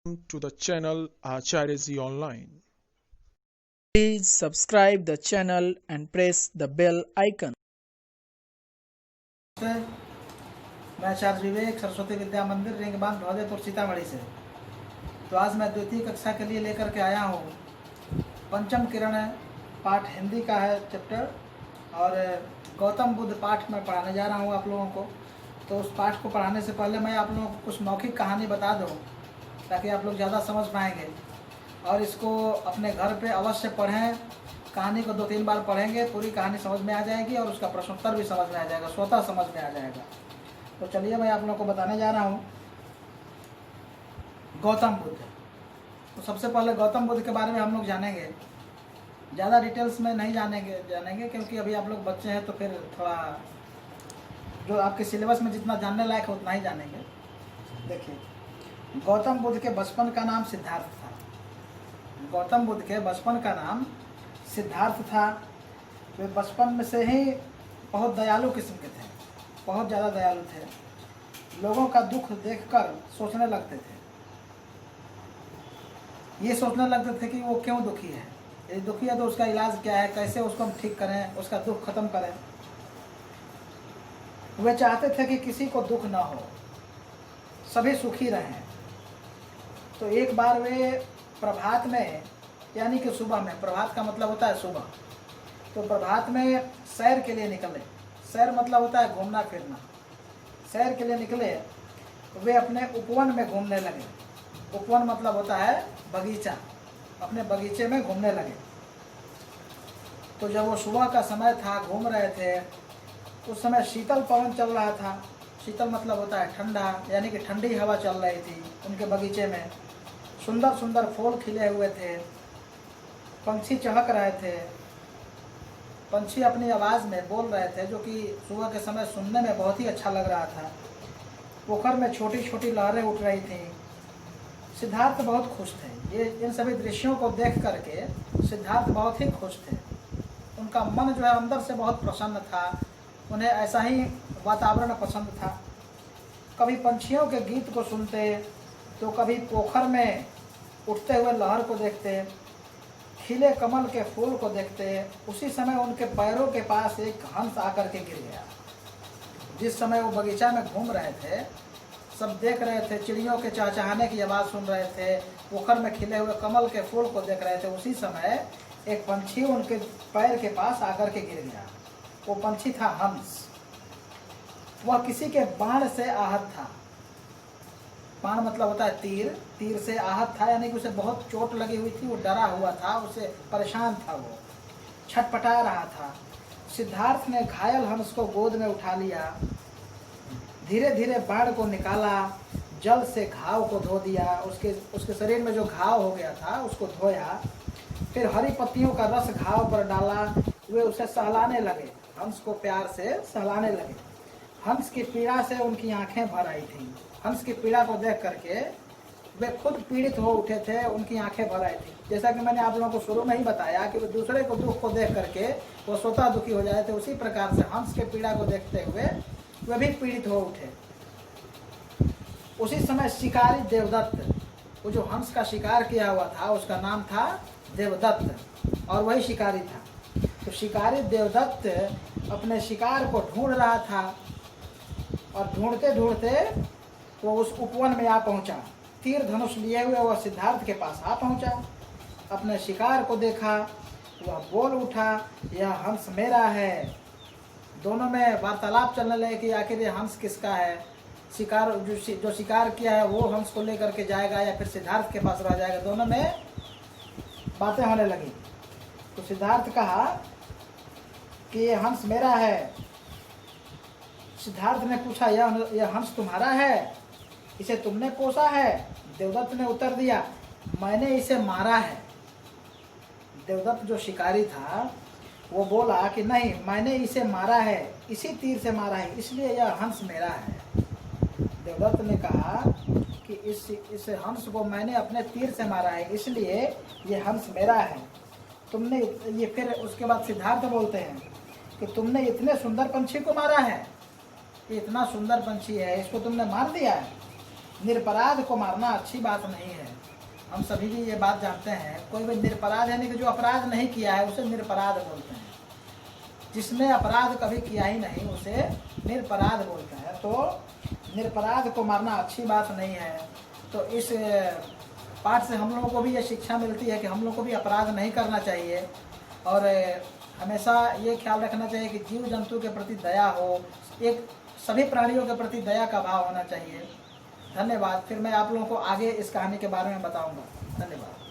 to the channel Acharya Ji Online. Please subscribe the channel and press the bell icon. मैं आचार्य विवेक सरस्वती विद्या मंदिर ring बांध भौदेपुर सीतामढ़ी से। तो आज मैं द्वितीय कक्षा के लिए लेकर के आया हूँ पंचम किरण पाठ हिंदी का है चैप्टर, और गौतम बुद्ध पाठ में पढ़ाने जा रहा हूँ आप लोगों को। तो उस पाठ को पढ़ाने से पहले मैं आप लोगों को कुछ मौखिक कहानी बता दूँ ताकि आप लोग ज़्यादा समझ पाएंगे, और इसको अपने घर पे अवश्य पढ़ें। कहानी को 2-3 बार पढ़ेंगे, पूरी कहानी समझ में आ जाएगी और उसका प्रश्नोत्तर भी समझ में आ जाएगा, स्वतः समझ में आ जाएगा। तो चलिए मैं आप लोगों को बताने जा रहा हूँ गौतम बुद्ध। तो सबसे पहले गौतम बुद्ध के बारे में हम लोग जानेंगे, ज़्यादा डिटेल्स में नहीं जानेंगे क्योंकि अभी आप लोग बच्चे हैं, तो फिर थोड़ा जो आपके सिलेबस में जितना जानने लायक है उतना ही जानेंगे। देखिए, गौतम बुद्ध के बचपन का नाम सिद्धार्थ था। गौतम बुद्ध के बचपन का नाम सिद्धार्थ था। वे बचपन में से ही बहुत दयालु किस्म के थे, बहुत ज़्यादा दयालु थे। लोगों का दुख देखकर सोचने लगते थे, ये सोचने लगते थे कि वो क्यों दुखी है, यदि दुखी है तो उसका इलाज क्या है, कैसे उसको हम ठीक करें, उसका दुख खत्म करें। वे चाहते थे कि किसी को दुख ना हो, सभी सुखी रहें। तो एक बार वे प्रभात में, यानी कि सुबह में, प्रभात का मतलब होता है सुबह, तो प्रभात में सैर के लिए निकले। सैर मतलब होता है घूमना फिरना। सैर के लिए निकले, वे अपने उपवन में घूमने लगे। उपवन मतलब होता है बगीचा, अपने बगीचे में घूमने लगे। तो जब वो सुबह का समय था, घूम रहे थे, उस समय शीतल पवन चल रहा था। शीतल मतलब होता है ठंडा, यानी कि ठंडी हवा चल रही थी उनके बगीचे में। सुंदर सुंदर फूल खिले हुए थे, पंछी चहक रहे थे, पंछी अपनी आवाज़ में बोल रहे थे, जो कि सुबह के समय सुनने में बहुत ही अच्छा लग रहा था। पोखर में छोटी छोटी लहरें उठ रही थीं। सिद्धार्थ बहुत खुश थे। ये इन सभी दृश्यों को देख करके सिद्धार्थ बहुत ही खुश थे। उनका मन जो है अंदर से बहुत प्रसन्न था। उन्हें ऐसा ही वातावरण पसंद था। कभी पंछियों के गीत को सुनते, तो कभी पोखर में उठते हुए लहर को देखते, खिले कमल के फूल को देखते। उसी समय उनके पैरों के पास एक हंस आकर के गिर गया। जिस समय वो बगीचा में घूम रहे थे, सब देख रहे थे, चिड़ियों के चहचहाने की आवाज़ सुन रहे थे, पोखर में खिले हुए कमल के फूल को देख रहे थे। उसी समय एक पंछी उनके पैर के पास आकर के गिर गया। वो पंछी था हंस। वह किसी के बाण से आहत था। बाण मतलब होता है तीर। तीर से आहत था, यानी कि उसे बहुत चोट लगी हुई थी, वो डरा हुआ था, उसे परेशान था, वो छटपटा रहा था। सिद्धार्थ ने घायल हंस को गोद में उठा लिया, धीरे धीरे बाण को निकाला, जल से घाव को धो दिया। उसके शरीर में जो घाव हो गया था उसको धोया, फिर हरी पत्तियों का रस घाव पर डाला। वे उसे सहलाने लगे, हंस को प्यार से सहलाने लगे। हंस की पीड़ा से उनकी आंखें भर आई थीं। हंस की पीड़ा को देख करके वे खुद पीड़ित हो उठे थे, उनकी आंखें भर आई थी। जैसा कि मैंने आप लोगों को शुरू में ही बताया कि वे दूसरे को दुख को देख करके वो स्वतः दुखी हो जाए थे, उसी प्रकार से हंस के पीड़ा को देखते हुए वे भी पीड़ित हो उठे। उसी समय शिकारी देवदत्त, वो जो हंस का शिकार किया हुआ था उसका नाम था देवदत्त, और वही शिकारी था। तो शिकारी देवदत्त अपने शिकार को ढूंढ रहा था, और ढूंढते ढूंढते वो उस उपवन में आ पहुंचा। तीर धनुष लिए हुए वह सिद्धार्थ के पास आ पहुंचा, अपने शिकार को देखा, वह बोल उठा, यह हंस मेरा है। दोनों में वार्तालाप चलने लगे कि आखिर ये हंस किसका है। शिकार जो शिकार किया है वो हंस को लेकर के जाएगा या फिर सिद्धार्थ के पास रह जाएगा। दोनों में बातें होने लगी। तो सिद्धार्थ कहा कि ये हंस मेरा है। सिद्धार्थ ने पूछा, यह हंस तुम्हारा है, इसे तुमने पोसा है? देवदत्त ने उत्तर दिया, मैंने इसे मारा है। देवदत्त जो शिकारी था वो बोला कि नहीं, मैंने इसे मारा है, इसी तीर से मारा है, इसलिए यह हंस मेरा है। देवदत्त ने कहा कि इस हंस को मैंने अपने तीर से मारा है, इसलिए ये हंस मेरा है। तुमने ये, फिर उसके बाद सिद्धार्थ बोलते हैं कि तुमने इतने सुंदर पंछी को मारा है, ये इतना सुंदर पंछी है, इसको तुमने मार दिया है। निरपराध को मारना अच्छी बात नहीं है। हम सभी भी ये बात जानते हैं। कोई भी निरपराध यानी कि जो अपराध नहीं किया है उसे निरपराध बोलते हैं। जिसने अपराध कभी किया ही नहीं उसे निरपराध बोलते हैं। तो निरपराध को मारना अच्छी बात नहीं है। तो इस पाठ से हम लोगों को भी ये शिक्षा मिलती है कि हम लोग को भी अपराध नहीं करना चाहिए और हमेशा ये ख्याल रखना चाहिए कि जीव जंतु के प्रति दया हो, एक सभी प्राणियों के प्रति दया का भाव होना चाहिए। धन्यवाद। फिर मैं आप लोगों को आगे इस कहानी के बारे में बताऊंगा। धन्यवाद।